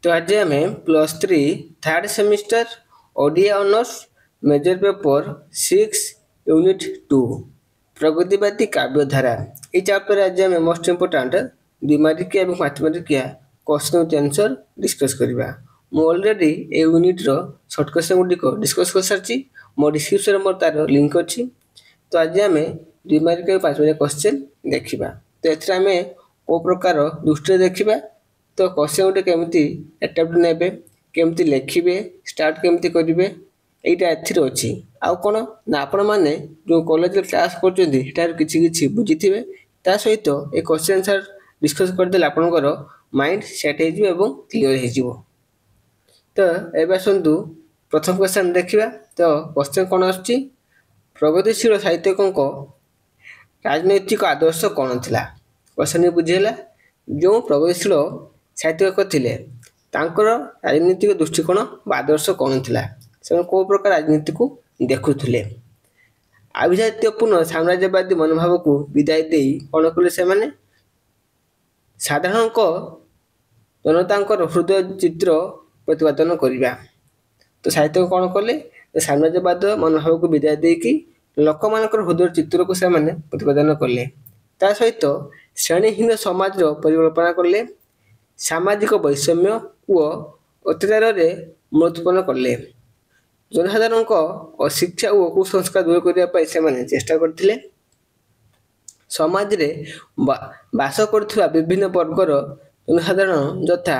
तो आज आम +3 third semester Odia honours major paper 6 unit 2 प्रगतिवादी काव्यधारा ये चैप्टर आज आम मोस्ट इम्पोर्टाट द्विमारिकिया और मैथमेटिकिया क्वेश्चन विथ आंसर डिस्कस करवा मु ऑलरेडी ए यूनिट रो शॉर्ट क्वेश्चन गुडिक डिस्कस कर सारी मो डिस्क्रिप्शन में तार लिंक अच्छी तो आज आम द्विमारिक 5 मार्क क्वेश्चन देखा तो ये को प्रकार दृष्टि देखा तो क्वेश्चन गोटे केमती अटेम्प्ट नेबे केमती लिखिबे स्टार्ट केमती करिवे एटा एथिर अछि आ कोन ना आपण माने जो कॉलेज रे क्लास करचोंदी एटार किछि किछि बुझिथिबे ता सहित ए क्वेश्चन आंसर डिस्कस कर देला आपनकर माइंड सेट हे जिवो एवं क्लियर हे जिवो तो एबे सुनतु प्रथम क्वेश्चन देखिबा तो क्वेश्चन कोन आछि प्रगतिशील साहित्यिकक राजनैतिक आदर्श कोन थिला क्वेश्चन बुझिला जो प्रगतिशील साहित्यिक थिले तांकर राजनीतिक दृष्टिकोण आदर्श कौन थिला से को प्रकार राजनीति को देखुथिले आभिजात्यपूर्ण साम्राज्यवादी मनोभाव को विदाय दे कौन कले से माने साधारण जनतांकर हृदय चित्र प्रतिपादन करिबा तो साहित्य कौन कले साम्राज्यवाद मनोभाव को विदाय दे कि लोकमानकर हृदय चित्र को से माने प्रतिपादन कले ता सहित श्रेणीहीन समाज परिकल्पना कले सामाजिक वैषम्य और अत्याचार मूलोत्पन्न कले जनसाधारण अशिक्षा और कुसंस्कार दूर करने से चेष्टा करते समाज रे बास कर विभिन्न वर्गर जनसाधारण यथा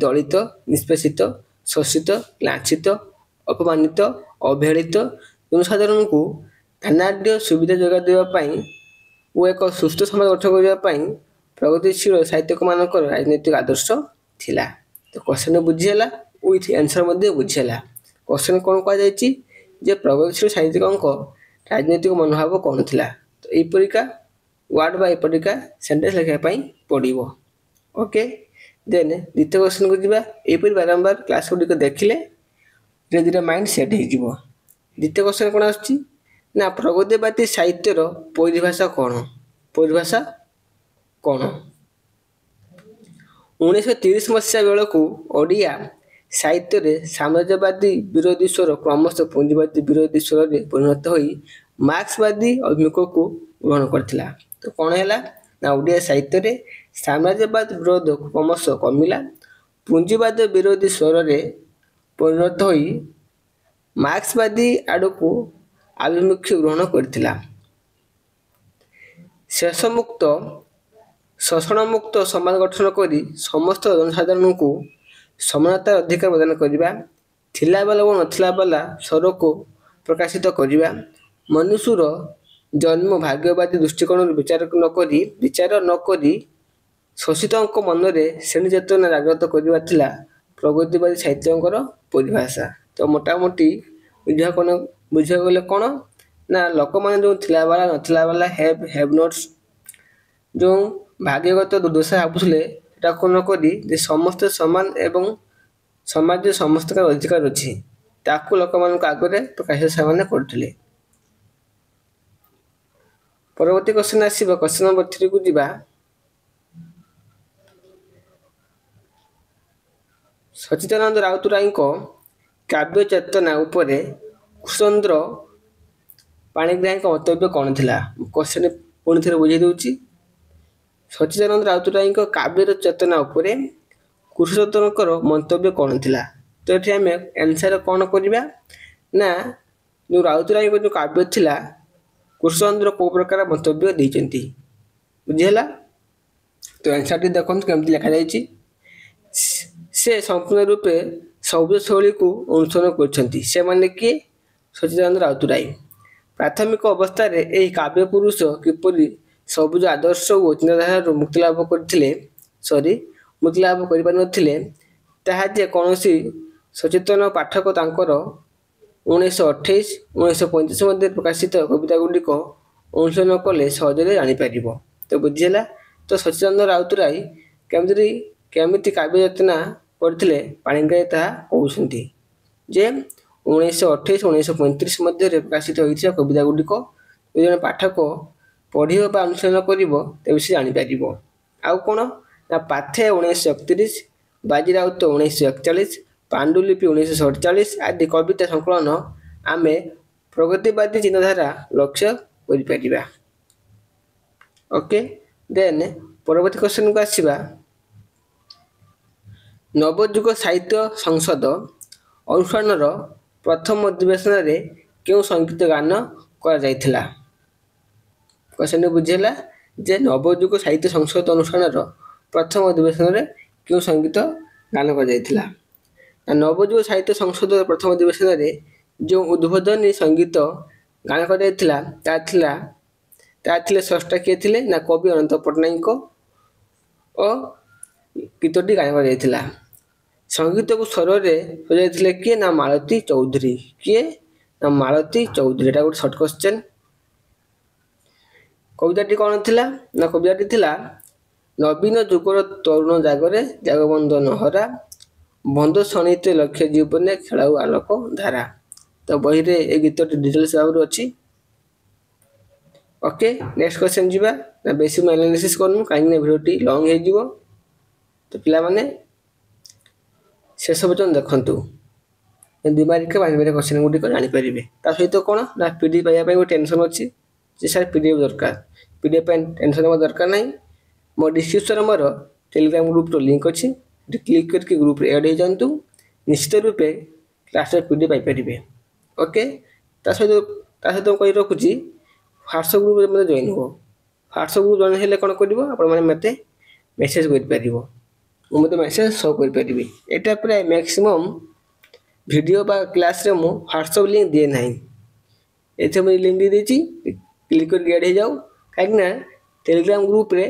दलित निष्पेषित शोषित लांछित अपमानित अवहेलित जनसाधारण को धनाढ़ सुविधा जोगा देवाई और एक सुस्थ समाज गठन करने प्रगतिशील साहित्यिक मानक राजनैतिक आदर्श थिला तो क्वेश्चन बुझीला विथ आंसर मध्य बुझीला क्वेश्चन कौन कह प्रगतिशील साहित्यिक राजनैतिक मनोभाव कौन थिला तो यहीपरिका वर्ड बा यहीपरिका सेंटेंस लिखापी पड़ो ओके देन द्वितीय क्वेश्चन को जीवा यहीपरि बारंबार क्लास गुडिक देखिले धीरे धीरे माइंड सेट हो द्वितीय क्वेश्चन कौन आछि ना प्रगतिवादी साहित्यर परिभाषा परिभाषा कौन 1930 मसीहा बेलू ओडिया साहित्य साम्राज्यवादी विरोधी स्वर क्रमश पुंजीवादी विरोधी स्वर में परिणत हो मार्क्सवादी अभिमुख को ग्रहण करथिला तो कौन है ना ओडिया साहित्य साम्राज्यवाद विरोध क्रमश कमिला पुंजीवाद विरोधी स्वर में परिणत हो मार्क्सवादी आड़ को आभिमुख्य ग्रहण करथिला शेषमुक्त शोषण मुक्त समाज गठन करी समस्त जनसाधारण को समानता अधिकार प्रदान करवा थिला बाला और नथिला बाला स्वर को प्रकाशित करवा मनुष्यर जन्म भाग्यवादी दृष्टिकोण विचार नकरी शोषित मन में श्रेणी चेतना जागृत करवा थिला प्रगतिवादी साहित्यर परिभाषा तो मोटामोटी बुझा गले कौन ना लोक मैंने जो थिला बाला नथिला बाला हैव नॉट्स जो भाग्यगत दुर्दशा भावुले कौन करी समस्ते समान एवं समाज समस्त का अधिकार अच्छी ताकू लोक मान आगे प्रकाशित से करते परवर्ती क्वेश्चन आसो क्वेश्चन नंबर 3 को जीवा सच्चिदानंद राउतराय काव्य चेतना उपरे कुशचंद्र पाणिग्राही मंतव्य कौन थिला क्वेश्चन पुणी थे बुझे दूची सच्चिदानंद राउतराय काव्य चेतना उपरे कुशचंद्र मंतव्य कौन थिला तो ये आम आंसर कौन करवा ना जो राउतराय जो काव्य थिला कुशचंद्र को प्रकार मंतव्य देइचंती बुझेला तो आंसर टी देखो केमती लिखा जाइए से संपूर्ण रूपे सबुज शैली को अनुसरण करछंती से माने कि सच्चिदानंद राउतराय प्राथमिक अवस्था रे एही काव्य पुरुष किपरि सबुज आदर्श और चिंताधारा मुक्ति लाभ कर कौनसी सचेतन पाठक तांकर 1928 1935 मध्य प्रकाशित कविता गुडिक अनुसरण कले सहजरे जापर तो बुझीला तो सच्चिदानंद राउतराय केमिति काव्य चेतना करथिले पाणिग्राही ताहा कहउछंती जे 1928 1935 मध्य प्रकाशित होइथिबा कविता गुडिक जने पाठक पढ़िबो बा अनुसरण करिवो ते विषय जानि परिबो आउ कोन ना पाथे 1931 ବାଜି ରାଉତ 1941, ପାଣ୍ଡୁଲିପି 1947 ଆଦି କବିତା ସଂକଳନ ଆମେ ପ୍ରଗତିବାଦୀ ଚିନ୍ତାଧାରା ଲକ୍ଷ୍ୟ କରିପାରିବା। ଓକେ, ଦେନ୍ ପରବର୍ତ୍ତୀ କ୍ୱେଶ୍ଚନକୁ ଆସିବା। ନବଯୁଗ ସାହିତ୍ୟ ସଂସଦ ଅନୁଷ୍ଠାନର ପ୍ରଥମ ଅଧିବେଶନରେ କେଉଁ ସଙ୍ଗୀତ ଗାନ କରାଯାଇଥିଲା? କ୍ୱେଶ୍ଚନଟି ବୁଝିହେଲା ଯେ ନବଯୁଗ ସାହିତ୍ୟ ସଂସଦ ଅନୁଷ୍ଠାନର ପ୍ରଥମ ଅଧିବେଶନରେ କେଉଁ ସଙ୍ଗୀତ ଗାନ କରାଯାଇଥିଲା? ନବଯୁଗ ସାହିତ୍ୟ ସଂସଦର ପ୍ରଥମ ଅଧିବେଶନରେ ଯେଉଁ ଉଦ୍ବୋଧନୀ ସଙ୍ଗୀତ ଗାନ କରାଯାଇଥିଲା ତାହା ଥିଲେ ସ୍ରଷ୍ଟା କିଏ ଥିଲେ? ନା କବି ଅନନ୍ତ ପଟ୍ଟନାୟକ ଓ ଗୀତଟି ଗାନ କରାଯାଇଥିଲା। ସଙ୍ଗୀତକୁ ସ୍ୱରରେ ସଜାଇଥିଲେ କିଏ? ନା ମାଳତୀ ଚୌଧୁରୀ। କିଏ? ନା ମାଳତୀ ଚୌଧୁରୀ। ଏଟା ଗୋଟେ ସର୍ଟ କ୍ୱେଶ୍ଚନ। କବିତାଟି କ'ଣ ଥିଲା? ନା କବିତାଟି ଥିଲା ନବୀନ ଯୁଗର ତରୁଣ ଜାଗରେ ଜାଗବନ୍ଧନ ହରା, ବନ୍ଧ ଶଣିତେ ଲକ୍ଷ୍ୟ ଜୀବନେ ଖେଳାଉ ଆଲୋକ ଧାରା। ତ ବହିରେ ଏ ଗୀତଟି ଡିଟେଲ୍ସ ଭାବରେ ଅଛି। ଓକେ, ନେକ୍ସଟ କ୍ୱେଶ୍ଚନ ଯିବା। ନା ବେଶୀ ମୁଁ ଆନାଲିସିସ୍ କରୁନୁ କାହିଁକି ନା ଭିଡ଼ିଓଟି ଲଙ୍ଗ ହେଇଯିବ। ତ ପିଲାମାନେ ଶେଷ ପର୍ଯ୍ୟନ୍ତ ଦେଖନ୍ତୁ, 2 ମାର୍କିଆ 5 ମାର୍କିଆ କ୍ୱେଶ୍ଚନ ଗୁଡ଼ିକ ଜାଣିପାରିବେ। ତା ସହିତ କ'ଣ ନା ପିଡିଏଫ୍ ପାଇବା ପାଇଁ ଗୋଟେ ଟେନସନ୍ ଅଛି ଯେ ସାର୍ ପିଡିଏଫ୍ ଦରକାର। ପିଡିଏଫ୍ ପାଇଁ ଟେନସନ୍ ହେବା ଦରକାର ନାହିଁ। ମୋ ଡିସ୍କ୍ରିପ୍ସନରେ ମୋର ଟେଲିଗ୍ରାମ ଗ୍ରୁପ୍ର ଲିଙ୍କ୍ ଅଛି, ସେଠି କ୍ଲିକ୍ କରିକି ଗ୍ରୁପ୍ରେ ଆଡ଼୍ ହେଇଯାଆନ୍ତୁ। ନିଶ୍ଚିତ ରୂପେ କ୍ଲାସ୍ର ପିଡିଏଫ୍ ପାଇପାରିବେ। ଓକେ, ତା ସହିତ ମୁଁ କହି ରଖୁଛି ହ୍ୱାଟ୍ସଆପ୍ ଗ୍ରୁପ୍ରେ ମୋତେ ଜଏନ୍ ହୁଅ। ହ୍ୱାଟ୍ସଆପ୍ ଗ୍ରୁପ୍ ଜଏନ୍ ହେଲେ କ'ଣ କରିବ? ଆପଣମାନେ ମୋତେ ମେସେଜ୍ କରିପାରିବ, ମୁଁ ମୋତେ ମେସେଜ୍ ସୋ କରିପାରିବି। ଏଇଟା ପ୍ରାୟ ମ୍ୟାକ୍ସିମମ୍ ଭିଡ଼ିଓ ବା କ୍ଲାସ୍ରେ ମୁଁ ହ୍ୱାଟ୍ସଆପ୍ ଲିଙ୍କ୍ ଦିଏ ନାହିଁ। ଏଥିରେ ମୁଁ ଲିଙ୍କ୍ ଦେଇଦେଇଛି, କ୍ଲିକ୍ କରିକି ଆଡ଼୍ ହେଇଯାଉ। କାହିଁକିନା ଟେଲିଗ୍ରାମ ଗ୍ରୁପ୍ରେ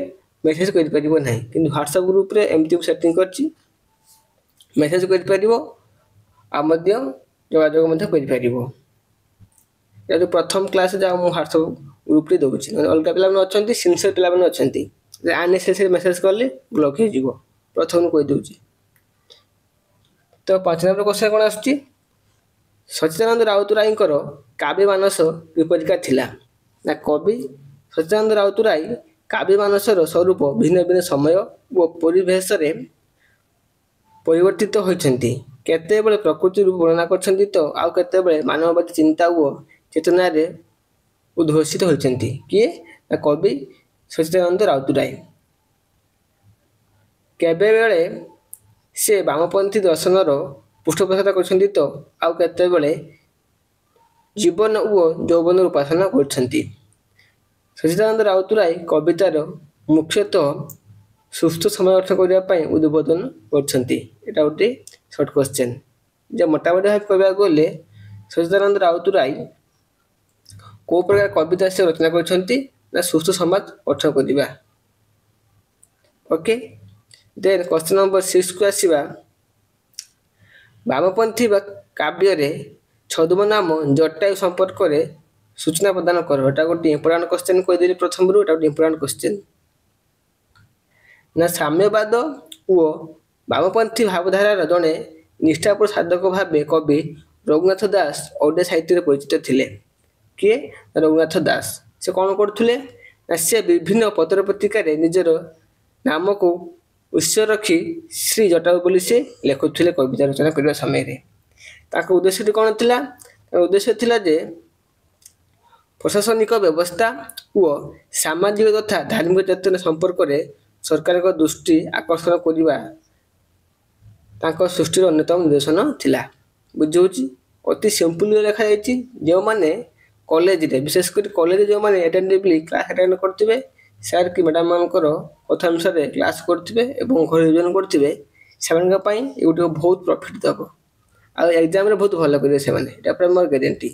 ମେସେଜ୍ କରିପାରିବ ନାହିଁ, କିନ୍ତୁ ହ୍ୱାଟ୍ସଆପ୍ ଗ୍ରୁପ୍ରେ ଏମିତି ମୁଁ ସେଟିଂ କରିଛି, ମେସେଜ୍ କରିପାରିବ ଆଉ ମଧ୍ୟ ଯୋଗାଯୋଗ ମଧ୍ୟ କରିପାରିବ। ଯଦି ପ୍ରଥମ କ୍ଲାସ୍ ଯାଉ ମୁଁ ହ୍ୱାଟ୍ସଆପ୍ ଗ୍ରୁପ୍ରେ ଦେଉଛି, ଅଲଗା ପିଲାମାନେ ଅଛନ୍ତି, ସିନିୟର୍ ପିଲାମାନେ ଅଛନ୍ତି, ଅନନେସେସାରୀ ମେସେଜ୍ କଲେ ବ୍ଲକ୍ ହେଇଯିବ। ପ୍ରଥମରୁ କହିଦେଉଛି। ତ 5 ନମ୍ବର କ୍ୱେଶ୍ଚନ କ'ଣ ଆସୁଛି? ସଚ୍ଚିଦାନନ୍ଦ ରାଉତରାୟଙ୍କର କାବ୍ୟ ମାନସ କିପରିକା ଥିଲା? ନା କବି ସଚ୍ଚିଦାନନ୍ଦ ରାଉତରାୟ କାବ୍ୟ ମାନସର ସ୍ୱରୂପ ଭିନ୍ନ ଭିନ୍ନ ସମୟ ଓ ପରିବେଶରେ ପରିବର୍ତ୍ତିତ ହୋଇଛନ୍ତି। କେତେବେଳେ ପ୍ରକୃତି ରୂପ ବର୍ଣ୍ଣନା କରିଛନ୍ତି ତ ଆଉ କେତେବେଳେ ମାନବବାଦୀ ଚିନ୍ତା ଓ ଚେତନାରେ ଉଦ୍ଘୋଷିତ ହୋଇଛନ୍ତି। କିଏ? ନା କବି ସଚ୍ଚିଦାନନ୍ଦ ରାଉତରାୟ। କେବେବେଳେ ସେ ବାମପନ୍ଥୀ ଦର୍ଶନର ପୃଷ୍ଠପୋଷକତା କରିଛନ୍ତି ତ ଆଉ କେତେବେଳେ ଜୀବନ ଓ ଯୌବନର ଉପାସନା କରିଛନ୍ତି। ସଚ୍ଚିଦାନନ୍ଦ ରାଉତରାୟ କବିତାର ମୁଖ୍ୟତଃ ସୁସ୍ଥ ସମୟ ଗଠନ କରିବା ପାଇଁ ଉଦ୍ବୋଧନ କରିଛନ୍ତି। ଏଇଟା ଗୋଟେ ସର୍ଟ କ୍ୱେଶ୍ଚନ। ଯେ ମୋଟାମୋଟି ଭାବେ କହିବାକୁ ଗଲେ ସଚ୍ଚିଦାନନ୍ଦ ରାଉତରାୟ କେଉଁ ପ୍ରକାର କବିତା ସେ ରଚନା କରିଛନ୍ତି? ନା ସୁସ୍ଥ ସମାଜ ଗଠନ କରିବା। ଓକେ, ଦେନ୍ କ୍ୱେଶ୍ଚନ ନମ୍ବର 6କୁ ଆସିବା। ବାମପନ୍ଥୀ କାବ୍ୟରେ ଛଦ୍ମନାମ ଜଟାୟୁ ସମ୍ପର୍କରେ ସୂଚନା ପ୍ରଦାନ କର। ଏଟା ଗୋଟେ ଇମ୍ପୋର୍ଟାଣ୍ଟ କ୍ୱେଶ୍ଚନ କହିଦେଲି ପ୍ରଥମରୁ। ଏଟା ଗୋଟେ ଇମ୍ପୋର୍ଟାଣ୍ଟ କ୍ୱେଶ୍ଚନ। ନା ସାମ୍ୟବାଦ ଓ ବାମପନ୍ଥୀ ଭାବଧାରାର ଜଣେ ନିଷ୍ଠାପର ସାଧକ ଭାବେ କବି ରଘୁନାଥ ଦାସ ଓଡ଼ିଆ ସାହିତ୍ୟରେ ପରିଚିତ ଥିଲେ। କିଏ? ରଘୁନାଥ ଦାସ। ସେ କ'ଣ କରୁଥିଲେ? ନା ସେ ବିଭିନ୍ନ ପତ୍ର ପତ୍ରିକାରେ ନିଜର ନାମକୁ ଉତ୍ସ ରଖି ଶ୍ରୀ ଜଟାୟୁ ବୋଲି ସେ ଲେଖୁଥିଲେ କବିତା ରଚନା କରିବା ସମୟରେ। ତାଙ୍କ ଉଦ୍ଦେଶ୍ୟଟି କ'ଣ ଥିଲା? ତାଙ୍କ ଉଦ୍ଦେଶ୍ୟ ଥିଲା ଯେ ପ୍ରଶାସନିକ ବ୍ୟବସ୍ଥା ଓ ସାମାଜିକ ତଥା ଧାର୍ମିକ ଚେତନା ସମ୍ପର୍କରେ ସରକାରଙ୍କ ଦୃଷ୍ଟି ଆକର୍ଷଣ କରିବା ତାଙ୍କ ସୃଷ୍ଟିର ଅନ୍ୟତମ ନିର୍ଦ୍ଦେଶନ ଥିଲା। ବୁଝିହେଉଛି? ଅତି ସିମ୍ପଲରେ ଲେଖାଯାଇଛି। ଯେଉଁମାନେ କଲେଜରେ, ବିଶେଷ କରି କଲେଜରେ ଯେଉଁମାନେ ଆଟେଣ୍ଟିଭଲି କ୍ଲାସ୍ ଆଟେଣ୍ଡ କରୁଥିବେ, ସାର୍ କି ମ୍ୟାଡ଼ାମ୍ ମାନଙ୍କର କଥା ଅନୁସାରେ କ୍ଲାସ୍ କରୁଥିବେ ଏବଂ ଘରେ ରିଭିଜନ କରୁଥିବେ, ସେମାନଙ୍କ ପାଇଁ ଏଗୁଡ଼ିକ ବହୁତ ପ୍ରଫିଟ୍ ଦେବ ଆଉ ଏକ୍ଜାମରେ ବହୁତ ଭଲ କରିବେ ସେମାନେ। ଏଇଟା ପୁରା ମୋର ଗ୍ୟାରେଣ୍ଟି।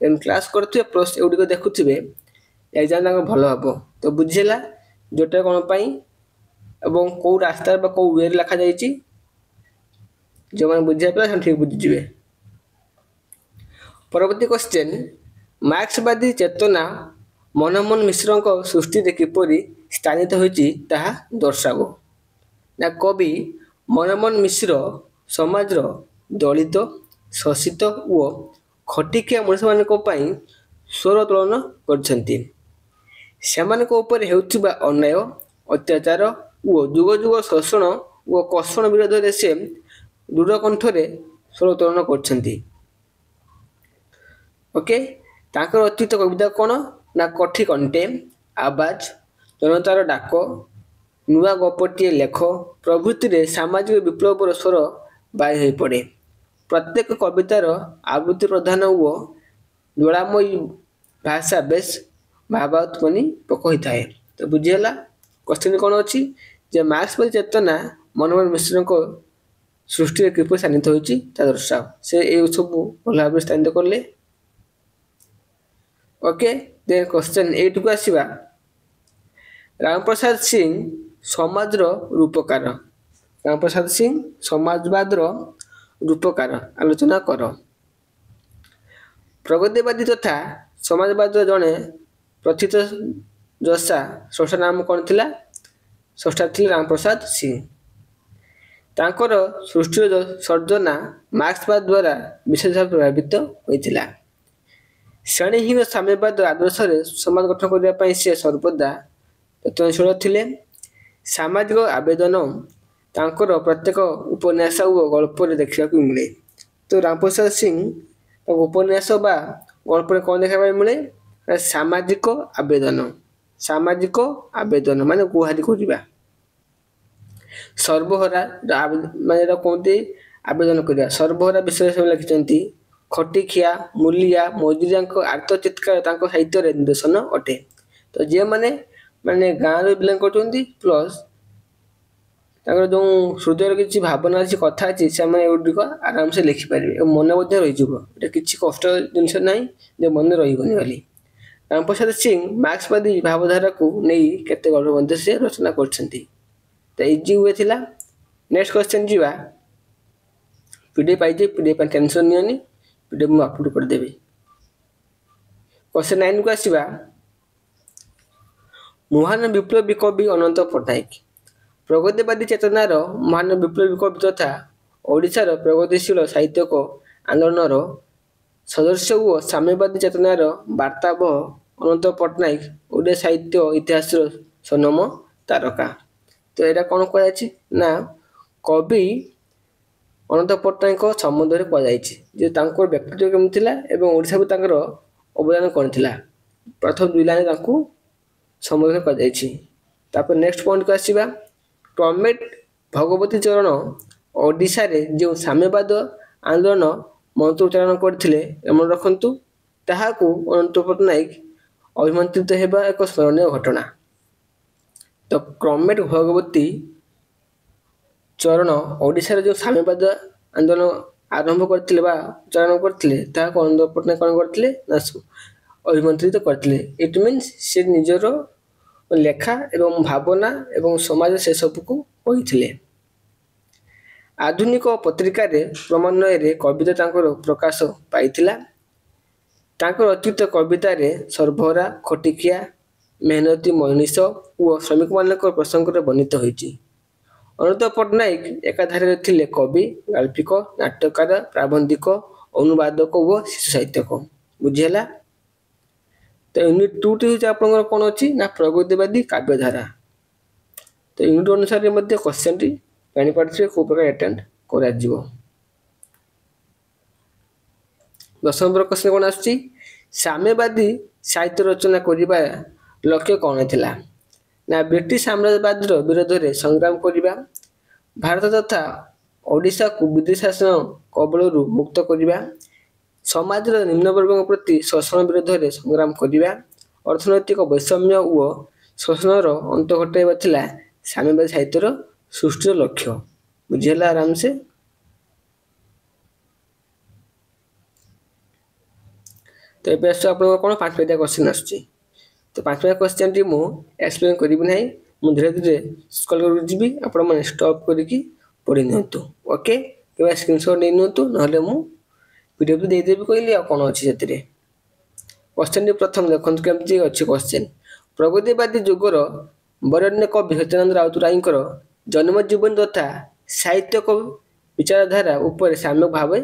ତେଣୁ କ୍ଲାସ୍ କରୁଥିବେ ପ୍ଲସ୍ ଏଗୁଡ଼ିକ ଦେଖୁଥିବେ, ଏକ୍ଜାମ୍ ତାଙ୍କର ଭଲ ହେବ। ତ ବୁଝିହେଲା ଯେଉଁଟା କ'ଣ ପାଇଁ ଏବଂ କେଉଁ ରାସ୍ତାରେ ବା କେଉଁ ୱେରେ ଲେଖାଯାଇଛି। ଯେଉଁମାନେ ବୁଝିବା ପିଲା ସେମାନେ ଠିକ୍ ବୁଝିଯିବେ। ପରବର୍ତ୍ତୀ କ୍ୱେଶ୍ଚନ, ମାର୍କ୍ସବାଦୀ ଚେତନା ମନମୋହନ ମିଶ୍ରଙ୍କ ସୃଷ୍ଟିରେ କିପରି ସ୍ଥାନିତ ହୋଇଛି ତାହା ଦର୍ଶାଅ। ନା କବି ମନମୋହନ ମିଶ୍ର ସମାଜର ଦଳିତ, ଶୋଷିତ ଓ ଖଟିଖିଆ ମଣିଷମାନଙ୍କ ପାଇଁ ସ୍ୱର ଉତ୍ତୋଳନ କରିଛନ୍ତି। ସେମାନଙ୍କ ଉପରେ ହେଉଥିବା ଅନ୍ୟାୟ, ଅତ୍ୟାଚାର ଓ ଯୁଗ ଯୁଗ ଶୋଷଣ ଓ କଷଣ ବିରୋଧରେ ସେ ଦୃଢ଼ କଣ୍ଠରେ ସ୍ୱର ଉତ୍ତୋଳନ କରିଛନ୍ତି। ଓକେ, ତାଙ୍କର ଅତୀତ କବିତା କ'ଣ ନା କଠି କଣ୍ଟେ, ଆବାଜ, ଜନତାର ଡାକ, ନୂଆ ଗପଟିଏ ଲେଖ ପ୍ରଭୃତିରେ ସାମାଜିକ ବିପ୍ଳବର ସ୍ୱର ବାରି ହୋଇପଡ଼େ। ପ୍ରତ୍ୟେକ କବିତାର ଆବୃତ୍ତି ପ୍ରଧାନ ଓ ଜ୍ୱାଳାମୟୀ ଭାଷା ବେଶ ଭାବାତ୍ମକ ହୋଇଥାଏ। ତ ବୁଝିହେଲା। କ୍ୱେଶ୍ଚିନ୍ କ'ଣ ଅଛି ଯେ ମାର୍କ୍ସବାଦୀ ଚେତନା ମନୋହର ମିଶ୍ରଙ୍କ ସୃଷ୍ଟିରେ କିପରି ସ୍ଥାନିତ ହୋଇଛି ତା ଦର୍ଶାଅ। ସେ ଏଇ ସବୁ ଭଲ ଭାବରେ ସ୍ଥାନିତ କଲେ। ଓକେ, ଦେନ୍ କ୍ୱେଶ୍ଚିନ୍ 8 କୁ ଆସିବା। ରାମପ୍ରସାଦ ସିଂ ସମାଜର ରୂପକାର। ରାମପ୍ରସାଦ ସିଂ ସମାଜବାଦର ରୂପକାର ଆଲୋଚନା କର। ପ୍ରଗତିବାଦୀ ତଥା ସମାଜବାଦର ଜଣେ ପ୍ରଥିତଯଶା ସ୍ରଷ୍ଟା ନାମ କ'ଣ ଥିଲା? ସ୍ରଷ୍ଟା ଥିଲେ ରାମପ୍ରସାଦ ସିଂ। ତାଙ୍କର ସୃଷ୍ଟିର ସର୍ଜନା ମାର୍କ୍ସବାଦ ଦ୍ୱାରା ବିଶେଷ ଭାବେ ପ୍ରଭାବିତ ହୋଇଥିଲା। ଶ୍ରେଣୀହୀନ ସାମ୍ୟବାଦ ଆଦର୍ଶରେ ସମାଜ ଗଠନ କରିବା ପାଇଁ ସେ ସର୍ବଦା ଯତ୍ନଶୀଳ ଥିଲେ। ସାମାଜିକ ଆବେଦନ ତାଙ୍କର ପ୍ରତ୍ୟେକ ଉପନ୍ୟାସ ଓ ଗଳ୍ପରେ ଦେଖିବାକୁ ମିଳେ। ତ ରାମପ୍ରସାଦ ସିଂ ଉପନ୍ୟାସ ବା ଗଳ୍ପରେ କ'ଣ ଦେଖିବା ପାଇଁ ମିଳେ? ସାମାଜିକ ଆବେଦନ। ସାମାଜିକ ଆବେଦନ ମାନେ ଗୁହାରି କରିବା। ସର୍ବହରା ମାନେ ଏଟା କୁହନ୍ତି ଆବେଦନ କରିବା। ସର୍ବହରା ବିଷୟରେ ସେ ଲେଖିଛନ୍ତି। ଖଟିଖିଆ, ମୂଲିଆ, ମଜୁରିଆଙ୍କ ଆର୍ତ୍ତ ଚିତ୍କାର ତାଙ୍କ ସାହିତ୍ୟରେ ନିଦର୍ଶନ ଅଟେ। ତ ଯେଉଁମାନେ ମାନେ ଗାଁରେ ବିଲଙ୍ଗ କରୁଛନ୍ତି ପ୍ଲସ୍ ତାଙ୍କର ଯେଉଁ ହୃଦୟର କିଛି ଭାବନା ଅଛି, କଥା ଅଛି, ସେମାନେ ଏଗୁଡ଼ିକ ଆରାମସେ ଲେଖିପାରିବେ ଏବଂ ମନେ ମଧ୍ୟ ରହିଯିବ। ଏଟା କିଛି କଷ୍ଟ ଜିନିଷ ନାହିଁ ଯେ ମନେ ରହିବନି ବୋଲି। ରାମପ୍ରସାଦ ସିଂ ମାର୍କ୍ସବାଦୀ ଭାବଧାରାକୁ ନେଇ କେତେ ଗଳ୍ପ ମଧ୍ୟ ସେ ରଚନା କରିଛନ୍ତି। ତ ଇଜି ହୁଏ ଥିଲା। ନେକ୍ସଟ କ୍ୱେଶ୍ଚନ୍ ଯିବା। ପିଡ଼ିଏଫ୍ ପାଇଯିବେ, ପିଡ଼ିଏଫ୍ ପାଇଁ ଟେନସନ୍ ନିଅନି, ପିଡ଼ିଏଫ୍ ମୁଁ ଅପଲୋଡ଼ କରିଦେବି। କ୍ୱେଶ୍ଚନ୍ 9 କୁ ଆସିବା। ମହାନ ବିପ୍ଳବୀ କବି ଅନନ୍ତ ପଟ୍ଟନାୟକ। ପ୍ରଗତିବାଦୀ ଚେତନାର ମହାନ ବିପ୍ଳବୀ କବି ତଥା ଓଡ଼ିଶାର ପ୍ରଗତିଶୀଳ ସାହିତ୍ୟିକ ଆନ୍ଦୋଳନର ସଦସ୍ୟ ଓ ସାମ୍ୟବାଦୀ ଚେତନାର ବାର୍ତ୍ତାବହ ଅନନ୍ତ ପଟ୍ଟନାୟକ ଓଡ଼ିଆ ସାହିତ୍ୟ ଇତିହାସର ସ୍ୱର୍ଣ୍ଣମ ତାରକା। ତ ଏଇଟା କ'ଣ କୁହାଯାଇଛି ନା କବି ଅନନ୍ତ ପଟ୍ଟନାୟକଙ୍କ ସମ୍ବନ୍ଧରେ କୁହାଯାଇଛି ଯେ ତାଙ୍କର ବ୍ୟକ୍ତିତ୍ୱ କେମିତି ଥିଲା ଏବଂ ଓଡ଼ିଶାକୁ ତାଙ୍କର ଅବଦାନ କ'ଣ ଥିଲା। ପ୍ରଥମ 2 ଲାଇନ୍ ତାଙ୍କୁ ସମ୍ବୋଧନ କରାଯାଇଛି। ତାପରେ ନେକ୍ସଟ ପଏଣ୍ଟକୁ ଆସିବା। କମ୍ରେଡ଼ ଭଗବତୀ ଚରଣ ଓଡ଼ିଶାରେ ଯେଉଁ ସାମ୍ୟବାଦ ଆନ୍ଦୋଳନ ମନ୍ତ୍ର ଉଚ୍ଚାରଣ କରିଥିଲେ ମନେ ରଖନ୍ତୁ, ତାହାକୁ ଅନନ୍ତ ପଟ୍ଟନାୟକ ଅଭିମନ୍ତ୍ରିତ ହେବା ଏକ ସ୍ମରଣୀୟ ଘଟଣା। ତ କମ୍ରେଡ଼ ଭଗବତୀ ଚରଣ ଓଡ଼ିଶାରେ ଯେଉଁ ସାମ୍ୟବାଦ ଆନ୍ଦୋଳନ ଆରମ୍ଭ କରିଥିଲେ ବା ଉଚ୍ଚାରଣ କରିଥିଲେ ତାହାକୁ ଅନନ୍ତ ପଟ୍ଟନାୟକ କ'ଣ କରିଥିଲେ ନା ଅଭିମନ୍ତ୍ରିତ କରିଥିଲେ। ଇଟ୍ ମିନ୍ସ ସେ ନିଜର ଲେଖା ଏବଂ ଭାବନା ଏବଂ ସମାଜ ସେସବୁକୁ କହିଥିଲେ। ଆଧୁନିକ ପତ୍ରିକାରେ କ୍ରମାନ୍ୱୟରେ କବିତା ତାଙ୍କର ପ୍ରକାଶ ପାଇଥିଲା। ତାଙ୍କର ରଚିତ କବିତାରେ ସର୍ବହରା, ଖଟିଖିଆ, ମେହନତୀ ମଣିଷ ଓ ଶ୍ରମିକମାନଙ୍କ ପ୍ରସଙ୍ଗରେ ବର୍ଣ୍ଣିତ ହୋଇଛି। ଅନନ୍ତ ପଟ୍ଟନାୟକ ଏକାଧାରରେ ଥିଲେ କବି, ଗାଳ୍ପିକ, ନାଟ୍ୟକାର, ପ୍ରାବନ୍ଧିକ, ଅନୁବାଦକ ଓ ଶିଶୁ ସାହିତ୍ୟିକ। ବୁଝିହେଲା। ତ ୟୁନିଟ୍ 2ଟି ହେଉଛି ଆପଣଙ୍କର କ'ଣ ଅଛି ନା ପ୍ରଗତିବାଦୀ କାବ୍ୟଧାରା। ତ ୟୁନିଟ୍ ଅନୁସାରେ ମଧ୍ୟ କ୍ୱେଶ୍ଚନଟି ଜାଣିପାରୁଥିବେ କେଉଁ ପ୍ରକାର ଆଟେଣ୍ଡ କରାଯିବ। 10 ନମ୍ବର କ୍ୱେଶ୍ଚନ କ'ଣ ଆସୁଛି? ସାମ୍ୟବାଦୀ ସାହିତ୍ୟ ରଚନା କରିବା ଲକ୍ଷ୍ୟ କ'ଣ ଥିଲା ନା ବ୍ରିଟିଶ ସାମ୍ରାଜ୍ୟବାଦର ବିରୋଧରେ ସଂଗ୍ରାମ କରିବା, ଭାରତ ତଥା ଓଡ଼ିଶାକୁ ବିଦେଶୀ ଶାସନ କବଳରୁ ମୁକ୍ତ କରିବା, ସମାଜର ନିମ୍ନବର୍ଗଙ୍କ ପ୍ରତି ଶୋଷଣ ବିରୋଧରେ ସଂଗ୍ରାମ କରିବା, ଅର୍ଥନୈତିକ ବୈଷମ୍ୟ ଓ ଶୋଷଣର ଅନ୍ତ ଘଟାଇବା ଥିଲା ସାମ୍ୟବାଦୀ ସାହିତ୍ୟର ସୃଷ୍ଟିର ଲକ୍ଷ୍ୟ। ବୁଝିହେଲା ଆରାମସେ। ତ ଏବେ ଆସୁଛି ଆପଣଙ୍କର କ'ଣ 5 ମାର୍କିଆ କ୍ୱେଶ୍ଚନ ଆସୁଛି। ତ 5 ମାର୍କିଆ କ୍ୱେଶ୍ଚନଟି ମୁଁ ଏକ୍ସପ୍ଲେନ୍ କରିବି ନାହିଁ, ମୁଁ ଧୀରେ ଧୀରେ ସ୍କ୍ରଲ୍ କରିକି ଯିବି, ଆପଣମାନେ ଷ୍ଟପ୍ କରିକି ପଢ଼ି ନିଅନ୍ତୁ। ଓକେ, କେବେ ସ୍କ୍ରିନଶଟ୍ ନେଇ ନିଅନ୍ତୁ, ନହେଲେ ମୁଁ ପିଡ଼ିଏଫ୍ ଦେଇଦେବି କହିଲି ଆଉ କ'ଣ ଅଛି ସେଥିରେ। କ୍ୱେଶ୍ଚନଟି ପ୍ରଥମ ଦେଖନ୍ତୁ କେମିତି ଅଛି କ୍ୱେଶ୍ଚନ। ପ୍ରଗତିବାଦୀ ଯୁଗର ବରେଣ୍ୟ କବି ସତ୍ୟାନନ୍ଦ ରାଉତରାୟଙ୍କର ଜନ୍ମ ଜୀବନୀ ତଥା ସାହିତ୍ୟିକ ବିଚାରଧାରା ଉପରେ ସାମ୍ୟକ ଭାବେ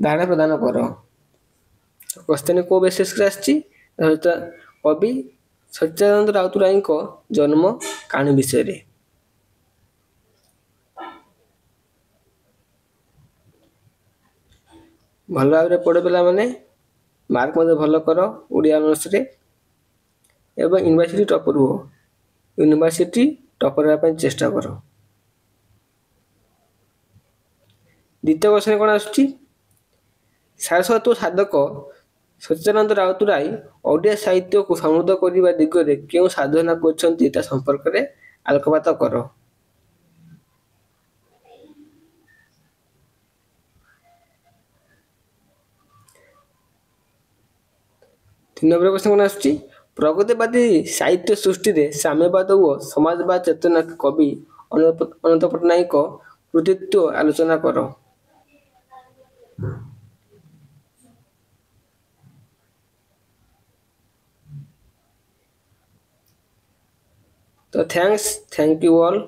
ଧାରଣା ପ୍ରଦାନ କର। କ୍ୱେଶ୍ଚନ କୋଉ ବେସିସରେ ଆସିଛି? କବି ସତ୍ୟାନନ୍ଦ ରାଉତରାୟଙ୍କ ଜନ୍ମ କାହାଣୀ ବିଷୟରେ। ଭଲ ଭାବରେ ପଢ଼ ପିଲାମାନେ, ମାର୍କ ମଧ୍ୟ ଭଲ କର ଓଡ଼ିଆ ଅନର୍ସରେ ଏବଂ ୟୁନିଭର୍ସିଟି ଟପର ହୁଅ। ୟୁନିଭର୍ସିଟି ଟପର ହେବା ପାଇଁ ଚେଷ୍ଟା କର। ଦ୍ୱିତୀୟ କ୍ୱେଶ୍ଚନ କ'ଣ ଆସୁଛି? ସାରସ୍ୱତ ସାଧକ ସଚ୍ଚିଦାନନ୍ଦ ରାଉତରାୟ ଓଡ଼ିଆ ସାହିତ୍ୟକୁ ସମୃଦ୍ଧ କରିବା ଦିଗରେ କେଉଁ ସାଧନା କରିଛନ୍ତି ତା ସମ୍ପର୍କରେ ଆଲୋକପାତ କର। 3 ନମ୍ବର କ୍ୱେଶ୍ଚନ କ'ଣ ଆସୁଛି? ପ୍ରଗତିବାଦୀ ସାହିତ୍ୟ ସୃଷ୍ଟିରେ ସାମ୍ୟବାଦ ଓ ସମାଜବାଦ ଚେତନା କବି ଅନନ୍ତ ପଟ୍ଟନାୟକ କୃତିତ୍ୱ ଆଲୋଚନା କର। ତ ଥ୍ୟାଙ୍କ ୟୁ ଅଲ୍।